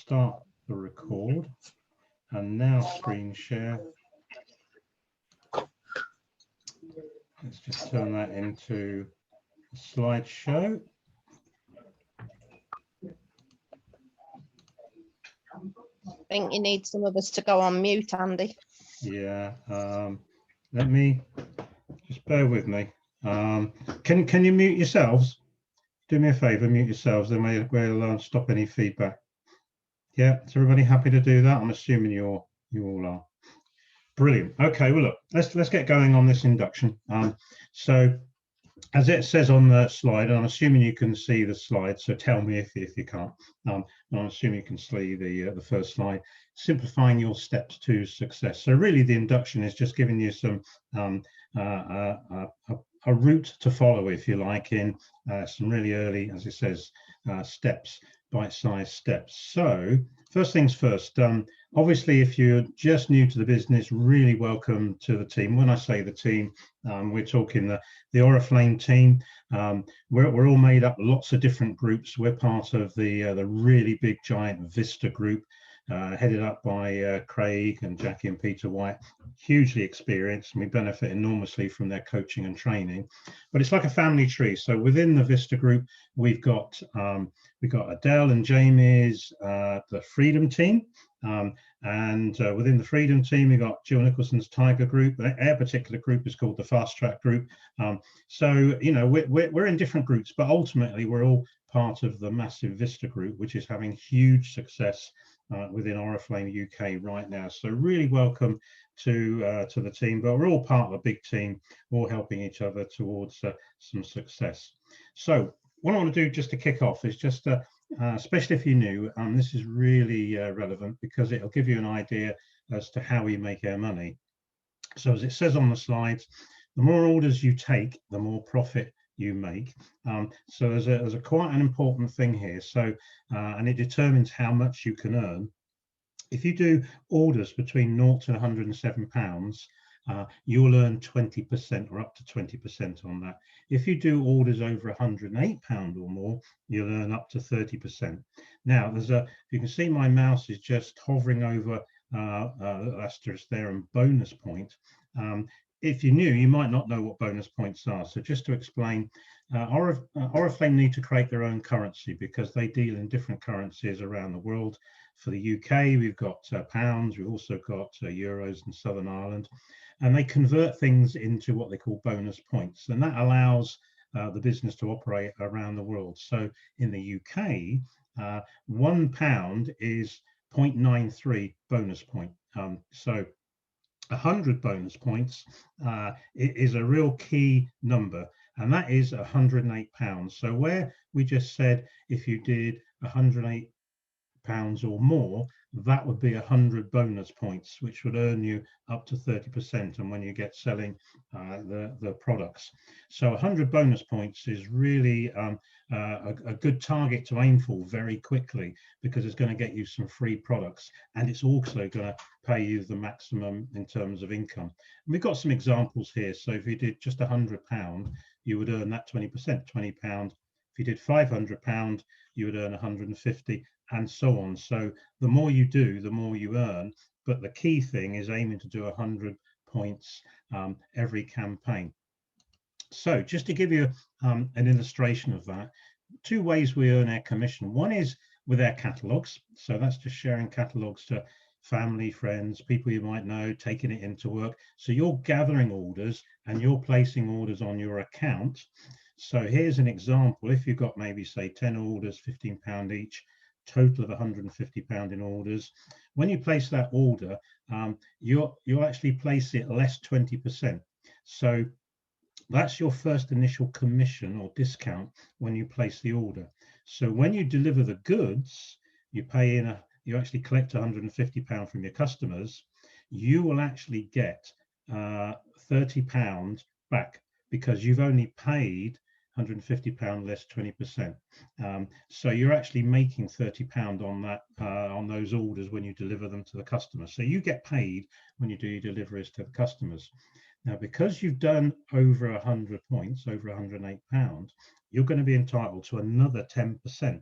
start the record and now screen share. Let's just turn that into a slideshow. I think you need some of us to go on mute, Andy. Yeah, let me just bear with me. Can you mute yourselves? Do me a favor, mute yourselves, then we'll stop any feedback. Yeah, is everybody happy to do that? I'm assuming you all are. Brilliant. Okay, well look, let's get going on this induction. So as it says on the slide, and I'm assuming you can see the slide, so tell me if you can't. I'm assuming you can see the first slide, simplifying your steps to success. So really the induction is just giving you some a route to follow, if you like, in some really early, as it says, steps, bite-sized steps. So first things first, obviously if you're just new to the business, really welcome to the team. When I say the team, we're talking the Oriflame team. We're all made up lots of different groups. We're part of the really big giant Vista group, headed up by Craig and Jackie and Peter White, hugely experienced, and we benefit enormously from their coaching and training. But it's like a family tree. So within the Vista group, we've got Adele and Jamie's the Freedom team, and within the Freedom team, we've got Jill Nicholson's Tiger group. Their particular group is called the Fast Track group. So you know we're in different groups, but ultimately we're all part of the massive Vista group, which is having huge success within Oriflame UK right now. So really welcome to the team, but we're all part of a big team, all helping each other towards some success. So what I want to do just to kick off is just especially if you're new, this is really relevant because it'll give you an idea as to how we make our money. So as it says on the slides, the more orders you take, the more profit you make. So there's a quite an important thing here. So and it determines how much you can earn. If you do orders between 0 to 107 pounds, you'll earn 20% or up to 20% on that. If you do orders over 108 pound or more, you'll earn up to 30%. Now you can see my mouse is just hovering over asterisk there and bonus point. If you're new, you might not know what bonus points are. So just to explain, Oriflame need to create their own currency because they deal in different currencies around the world. For the UK, we've got pounds, we've also got euros in Southern Ireland, and they convert things into what they call bonus points. And that allows the business to operate around the world. So in the UK, £1 is 0.93 bonus point. So 100 bonus points is a real key number, and that is 108 pounds. So where we just said if you did 108 pounds or more, that would be 100 bonus points, which would earn you up to 30%. And when you get selling the products, so 100 bonus points is really a good target to aim for very quickly, because it's going to get you some free products, and it's also going to pay you the maximum in terms of income. And we've got some examples here. So if you did just £100, you would earn that 20%, £20. If you did £500, you would earn 150, and so on. So the more you do, the more you earn. But the key thing is aiming to do 100 points every campaign. So just to give you an illustration of that, two ways we earn our commission. One is with our catalogs. So that's just sharing catalogs to family, friends, people you might know, taking it into work. So you're gathering orders and you're placing orders on your account. So here's an example. If you've got maybe say 10 orders, £15 each, total of £150 in orders. When you place that order, you'll actually place it less 20%. So that's your first initial commission or discount when you place the order. So when you deliver the goods, you pay in you actually collect £150 from your customers. You will actually get £30 back because you've only paid £150 less 20%. So you're actually making £30 on that on those orders when you deliver them to the customer. So you get paid when you do your deliveries to the customers. Now, because you've done over 100 points, over £108, you're going to be entitled to another 10%.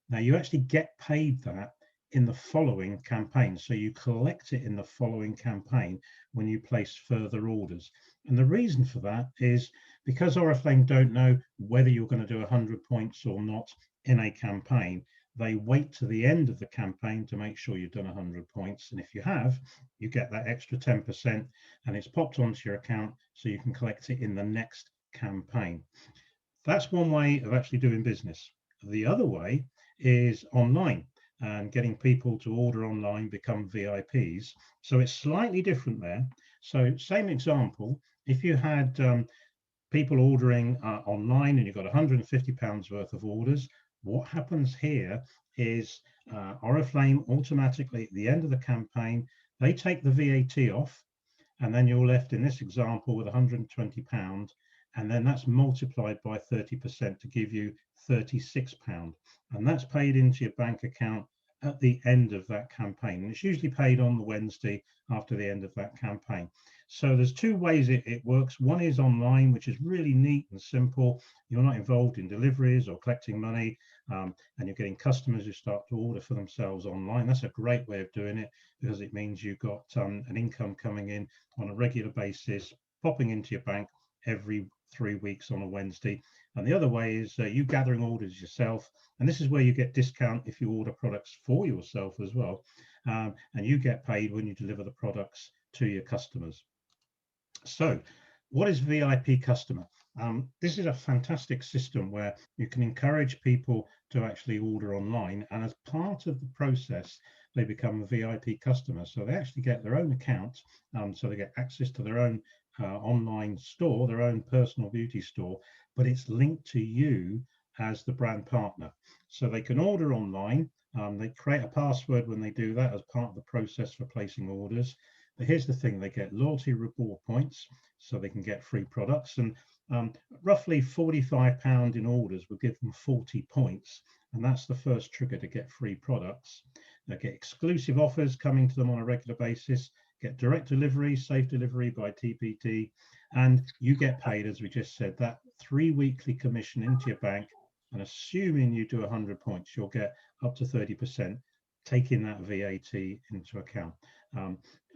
Now, you actually get paid that in the following campaign. So you collect it in the following campaign when you place further orders. And the reason for that is because Oriflame don't know whether you're going to do 100 points or not in a campaign. They wait to the end of the campaign to make sure you've done 100 points. And if you have, you get that extra 10% and it's popped onto your account so you can collect it in the next campaign. That's one way of actually doing business. The other way is online and getting people to order online, become VIPs. So it's slightly different there. So same example, if you had people ordering online and you've got £150 worth of orders, what happens here is Oriflame automatically at the end of the campaign, they take the VAT off, and then you're left in this example with £120, and then that's multiplied by 30% to give you £36, and that's paid into your bank account at the end of that campaign. And it's usually paid on the Wednesday after the end of that campaign. So there's two ways it works. One is online, which is really neat and simple. You're not involved in deliveries or collecting money, and you're getting customers who start to order for themselves online. That's a great way of doing it because it means you've got an income coming in on a regular basis, popping into your bank every 3 weeks on a Wednesday. And the other way is you gathering orders yourself, and this is where you get discount if you order products for yourself as well, and you get paid when you deliver the products to your customers. So what is VIP customer? This is a fantastic system where you can encourage people to actually order online, and as part of the process they become a VIP customer. So they actually get their own account, so they get access to their own online store, their own personal beauty store, but it's linked to you as the brand partner. So they can order online, they create a password when they do that as part of the process for placing orders. But here's the thing, they get loyalty reward points, so they can get free products, and roughly £45 in orders will give them 40 points, and that's the first trigger to get free products. They get exclusive offers coming to them on a regular basis, get direct delivery, safe delivery by TPT, and you get paid, as we just said, that 3 weekly commission into your bank, and assuming you do 100 points, you'll get up to 30%, taking that VAT into account.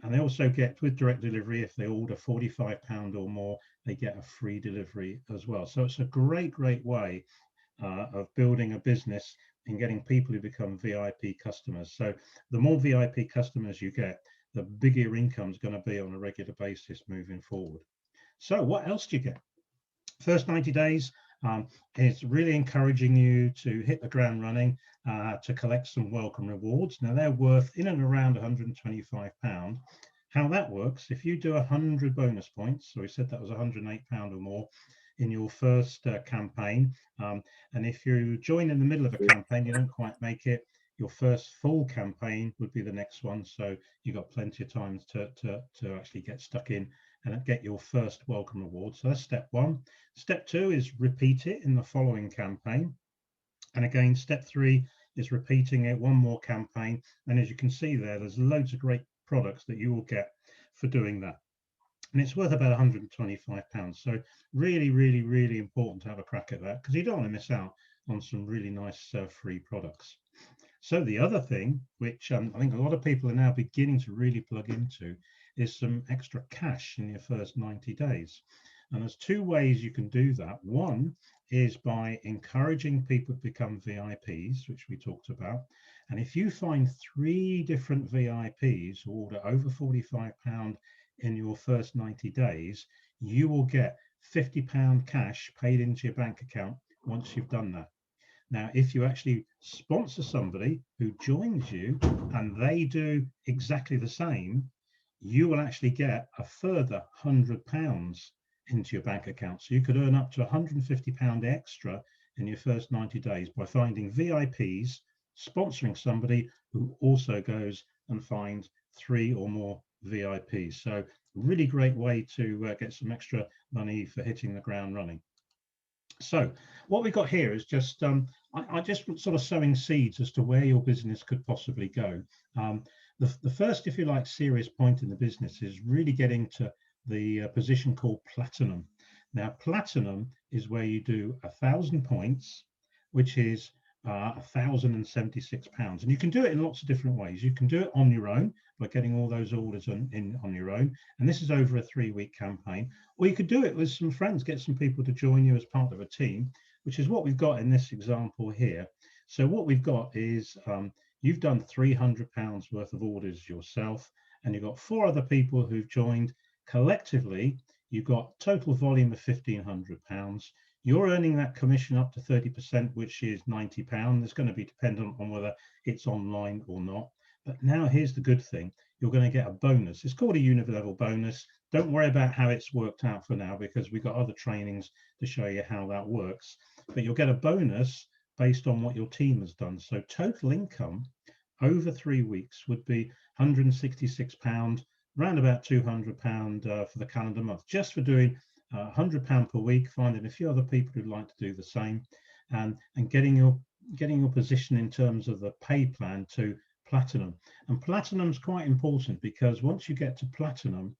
And they also get, with direct delivery, if they order £45 or more, they get a free delivery as well. So it's a great way of building a business and getting people who become VIP customers. So the more VIP customers you get, the bigger your income is going to be on a regular basis moving forward. So what else do you get? First 90 days, it's really encouraging you to hit the ground running, to collect some welcome rewards. Now they're worth in and around £125. How that works, if you do 100 bonus points, so we said that was £108 or more in your first campaign, and if you join in the middle of a campaign, you don't quite make it, your first full campaign would be the next one. So you've got plenty of time to actually get stuck in and get your first welcome reward. So that's step one. Step two is repeat it in the following campaign. And again, step three is repeating it one more campaign. And as you can see there, there's loads of great products that you will get for doing that. And it's worth about £125. So really important to have a crack at that, because you don't want to miss out on some really nice free products. So the other thing, which I think a lot of people are now beginning to really plug into, is some extra cash in your first 90 days. And there's two ways you can do that. One is by encouraging people to become VIPs, which we talked about. And if you find 3 different VIPs who order over £45 in your first 90 days, you will get £50 cash paid into your bank account once you've done that. Now, if you actually sponsor somebody who joins you and they do exactly the same, you will actually get a further £100 into your bank account. So you could earn up to £150 extra in your first 90 days by finding VIPs, sponsoring somebody who also goes and finds 3 or more VIPs. So really great way to get some extra money for hitting the ground running. So what we've got here is just, I just sort of sowing seeds as to where your business could possibly go. The first, if you like, serious point in the business is really getting to the position called platinum. Now, platinum is where you do 1,000 points, which is £1,076. And you can do it in lots of different ways. You can do it on your own by getting all those orders on your own. And this is over a 3-week campaign. Or you could do it with some friends, get some people to join you as part of a team, which is what we've got in this example here. So what we've got is you've done £300 worth of orders yourself, and you've got 4 other people who've joined. Collectively, you've got total volume of £1,500. You're earning that commission up to 30%, which is £90. It's going to be dependent on whether it's online or not. But now here's the good thing. You're going to get a bonus. It's called a level bonus. Don't worry about how it's worked out for now, because we've got other trainings to show you how that works. But you'll get a bonus based on what your team has done. So total income over 3 weeks would be £166, around about £200 for the calendar month, just for doing £100 per week, finding a few other people who'd like to do the same, and getting your position in terms of the pay plan to platinum. And platinum's quite important, because once you get to platinum,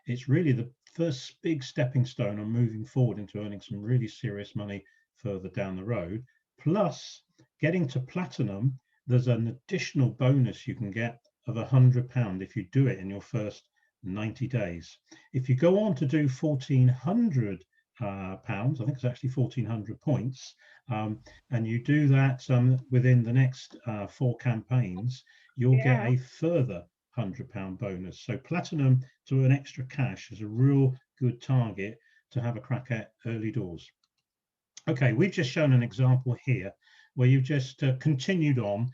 it's really the first big stepping stone on moving forward into earning some really serious money further down the road. Plus, getting to platinum, there's an additional bonus you can get of £100 if you do it in your first 90 days. If you go on to do £1,400, I think it's actually 1,400 points, and you do that within the next 4 campaigns, you'll get a further £100 bonus. So platinum to an extra cash is a real good target to have a crack at early doors. Okay, we've just shown an example here where you've just continued on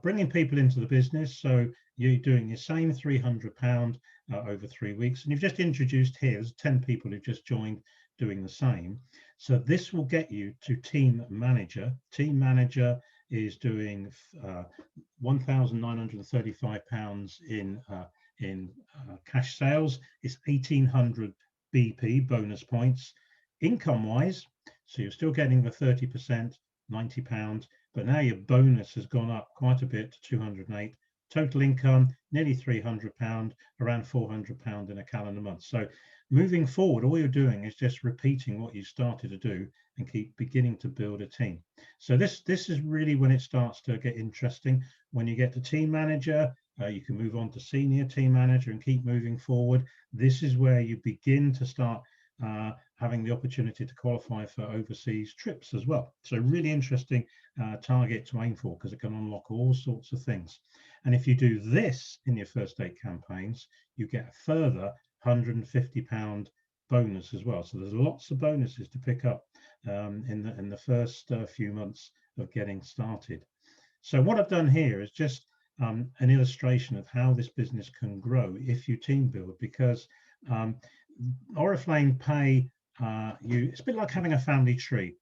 bringing people into the business. So you're doing your same £300 over 3 weeks, and you've just introduced here, there's 10 people who've just joined doing the same. So this will get you to team manager. Team manager is doing £1,935 in cash sales. It's 1,800 BP bonus points. Income wise, so you're still getting the 30%, £90, but now your bonus has gone up quite a bit to 208. Total income, nearly £300, around £400 in a calendar month. So moving forward, all you're doing is just repeating what you started to do and keep beginning to build a team. So this is really when it starts to get interesting. When you get to team manager, you can move on to senior team manager and keep moving forward. This is where you begin to start having the opportunity to qualify for overseas trips as well. So really interesting target to aim for, because it can unlock all sorts of things. And if you do this in your first 8 campaigns, you get a further £150 bonus as well. So there's lots of bonuses to pick up in the first few months of getting started. So what I've done here is just an illustration of how this business can grow if you team build, because Oriflame pay you, it's a bit like having a family tree.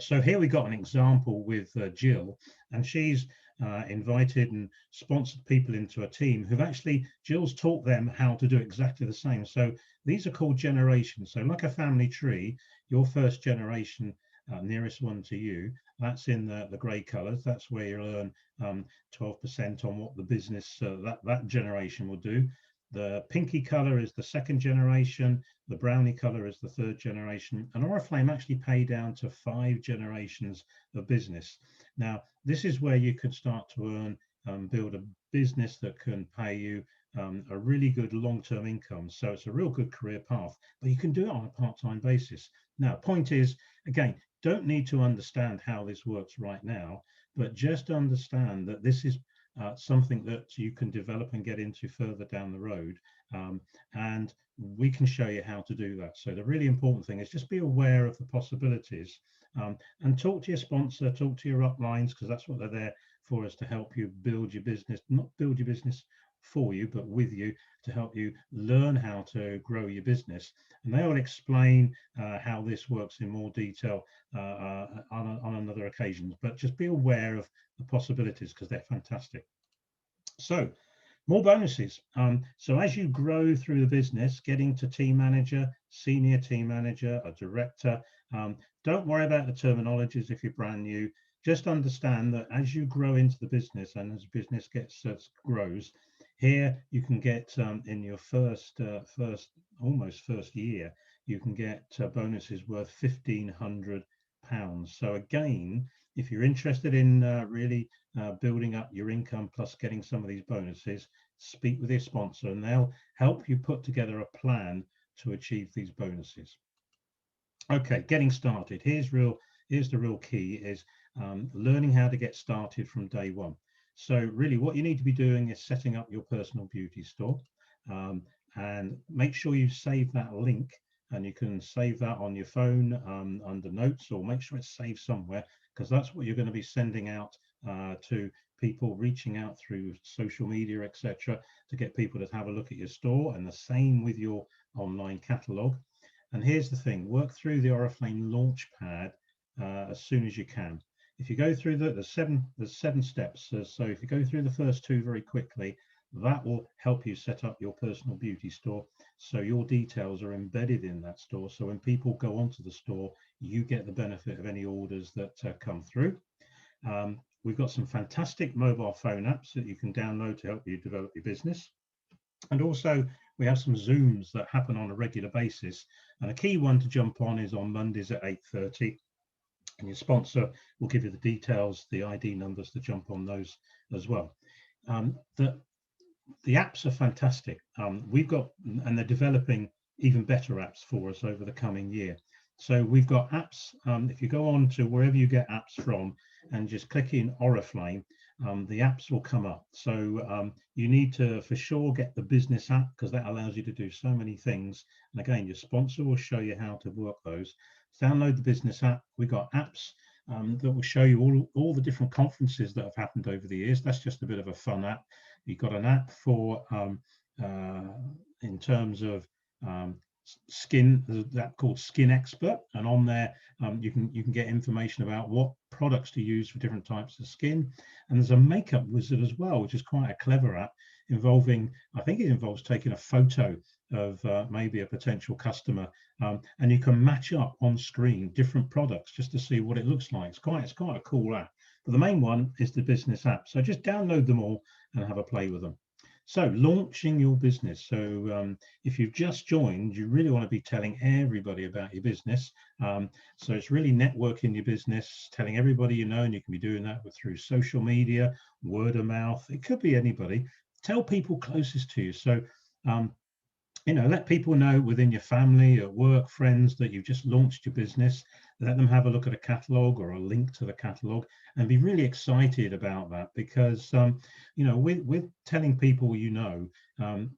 So here we got an example with Jill, and she's invited and sponsored people into a team who've actually, Jill's taught them how to do exactly the same. So these are called generations. So like a family tree, your first generation, nearest one to you, that's in the grey colours. That's where you'll earn 12% on what the business that generation will do. The pinky color is the second generation, the brownie color is the third generation, and Oriflame actually pay down to 5 generations of business. Now, this is where you could start to earn, build a business that can pay you a really good long-term income. So it's a real good career path, but you can do it on a part-time basis. Now, point is, again, don't need to understand how this works right now, but just understand that this is something that you can develop and get into further down the road, and we can show you how to do that. So the really important thing is just be aware of the possibilities, and talk to your sponsor, talk to your uplines, because that's what they're there for, us to help you build your business, not build your business for you, but with you, to help you learn how to grow your business. And they will explain how this works in more detail on another occasions, but just be aware of the possibilities, because they're fantastic. So more bonuses. So as you grow through the business, getting to team manager, senior team manager, a director, don't worry about the terminologies if you're brand new. Just understand that as you grow into the business, and as business grows, here you can get in your first year, you can get bonuses worth £1,500. So again, if you're interested in really building up your income plus getting some of these bonuses, speak with your sponsor and they'll help you put together a plan to achieve these bonuses. Okay, getting started. Here's the real key is learning how to get started from day one. So really what you need to be doing is setting up your personal beauty store, and make sure you save that link, and you can save that on your phone under notes, or make sure it's saved somewhere, because that's what you're going to be sending out to people, reaching out through social media, etc., to get people to have a look at your store, and the same with your online catalog. And here's the thing, work through the Oriflame Launchpad as soon as you can. If you go through the seven steps, so if you go through the first two very quickly, that will help you set up your personal beauty store. So your details are embedded in that store. So when people go onto the store, you get the benefit of any orders that come through. We've got some fantastic mobile phone apps that you can download to help you develop your business. And also we have some Zooms that happen on a regular basis. And a key one to jump on is on Mondays at 8:30. And your sponsor will give you the details, the ID numbers to jump on those as well. The apps are fantastic. We've got, and they're developing even better apps for us over the coming year. So we've got apps. If you go on to wherever you get apps from and just click in Oriflame, the apps will come up. So you need to for sure get the business app, because that allows you to do so many things. And again, your sponsor will show you how to work those. Download the business app. We've got apps that will show you all the different conferences that have happened over the years. That's just a bit of a fun app. You've got an app for in terms of skin, the app called Skin Expert, and on there you can get information about what products to use for different types of skin. And there's a makeup wizard as well, which is quite a clever app involving, I think it involves taking a photo of maybe a potential customer, and you can match up on screen different products just to see what it looks like. It's quite a cool app. But the main one is the business app. So just download them all and have a play with them. So launching your business. So if you've just joined, you really want to be telling everybody about your business. So it's really networking your business, telling everybody you know, and you can be doing that through social media, word of mouth. It could be anybody. Tell people closest to you. So let people know within your family, at work, friends, that you've just launched your business. Let them have a look at a catalog or a link to the catalog, and be really excited about that, because with telling people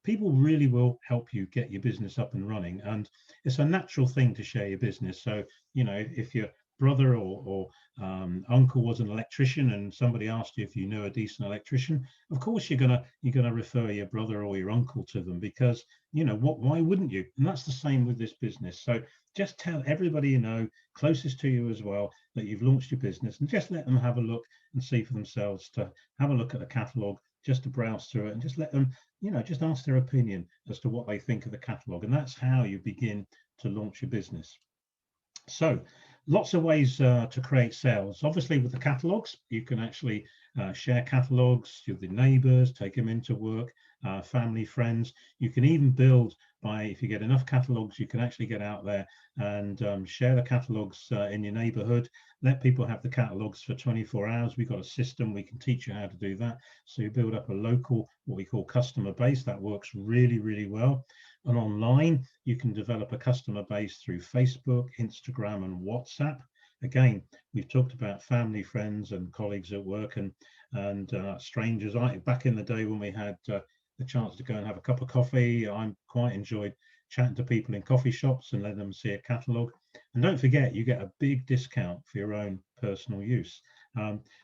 people really will help you get your business up and running, and it's a natural thing to share your business. So if your brother or uncle was an electrician and somebody asked you if you knew a decent electrician, of course you're gonna refer your brother or your uncle to them, because why wouldn't you? And that's the same with this business. So just tell everybody closest to you as well, that you've launched your business, and just let them have a look and see for themselves, to have a look at the catalog, just to browse through it, and just let them just ask their opinion as to what they think of the catalog. And that's how you begin to launch your business. So lots of ways to create sales. Obviously with the catalogs, you can actually share catalogs with the neighbors, take them into work, family, friends. You can even build if you get enough catalogs, you can actually get out there and share the catalogs in your neighborhood. Let people have the catalogs for 24 hours. We've got a system, we can teach you how to do that. So you build up a local, what we call customer base. That works really, really well. And online, you can develop a customer base through Facebook, Instagram, and WhatsApp. Again, we've talked about family, friends, and colleagues at work, and strangers. Back in the day when we had the chance to go and have a cup of coffee, I quite enjoyed chatting to people in coffee shops and letting them see a catalogue. And don't forget, you get a big discount for your own personal use.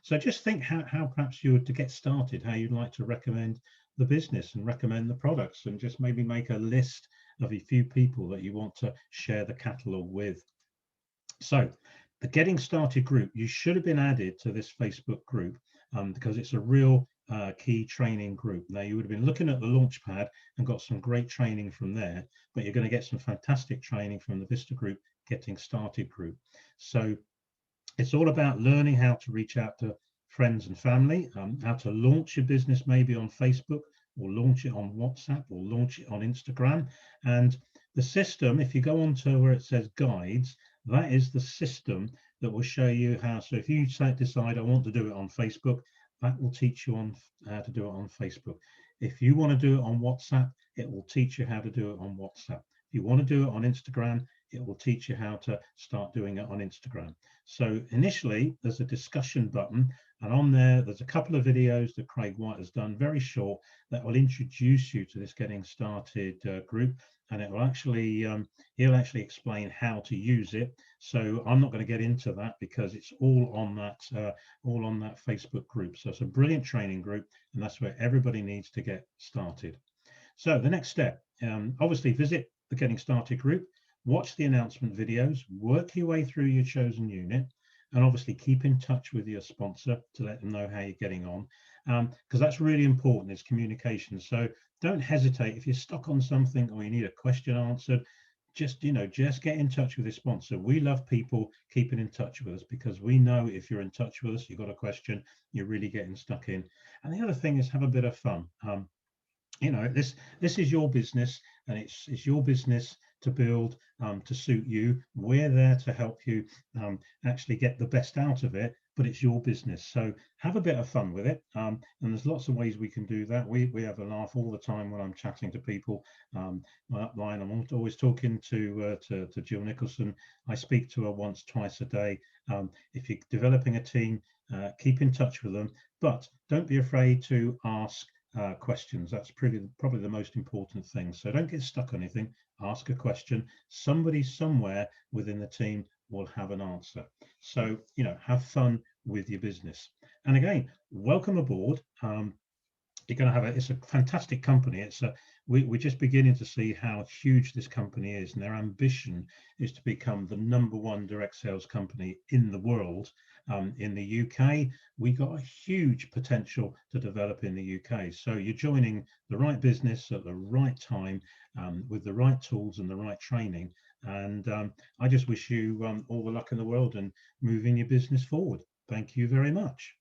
So just think how perhaps you would, to get started, how you'd like to recommend the business and recommend the products, and just maybe make a list of a few people that you want to share the catalogue with. So the Getting Started group, you should have been added to this Facebook group, because it's a real key training group. Now, you would have been looking at the Launchpad and got some great training from there, but you're going to get some fantastic training from the Vista Group Getting Started group. So it's all about learning how to reach out to friends and family, how to launch your business maybe on Facebook, or launch it on WhatsApp, or launch it on Instagram. And the system, if you go on to where it says guides, That is the system that will show you how. So if you decide I want to do it on Facebook, that will teach you on how to do it on Facebook. If you want to do it on WhatsApp, it will teach you how to do it on WhatsApp. If you want to do it on Instagram, it will teach you how to start doing it on Instagram. So initially, there's a discussion button, and on there's a couple of videos that Craig White has done, very short, that will introduce you to this getting started group, and it will actually he'll actually explain how to use it. So I'm not going to get into that because it's all on that Facebook group. So it's a brilliant training group, and that's where everybody needs to get started. So the next step, obviously visit the Getting Started group, watch the announcement videos, work your way through your chosen unit, and obviously keep in touch with your sponsor to let them know how you're getting on, because that's really important, is communication. So don't hesitate if you're stuck on something or you need a question answered. Just get in touch with your sponsor. We love people keeping in touch with us because we know if you're in touch with us, you've got a question, you're really getting stuck in. And the other thing is have a bit of fun. This is your business, and it's your business to build, to suit you. We're there to help you actually get the best out of it, but it's your business, so have a bit of fun with it. And there's lots of ways we can do that. We have a laugh all the time when I'm chatting to people. My upline, I'm always talking to Jill Nicholson. I speak to her once, twice a day. If you're developing a team, keep in touch with them, but don't be afraid to ask questions. That's probably the most important thing. So don't get stuck on anything. Ask a question. Somebody somewhere within the team will have an answer. So have fun with your business. And again, welcome aboard. You're going to have it's a fantastic company. We're just beginning to see how huge this company is, and their ambition is to become the #1 direct sales company in the world. In the UK, we got a huge potential to develop in the UK. So you're joining the right business at the right time, with the right tools and the right training. And I just wish you all the luck in the world and moving your business forward. Thank you very much.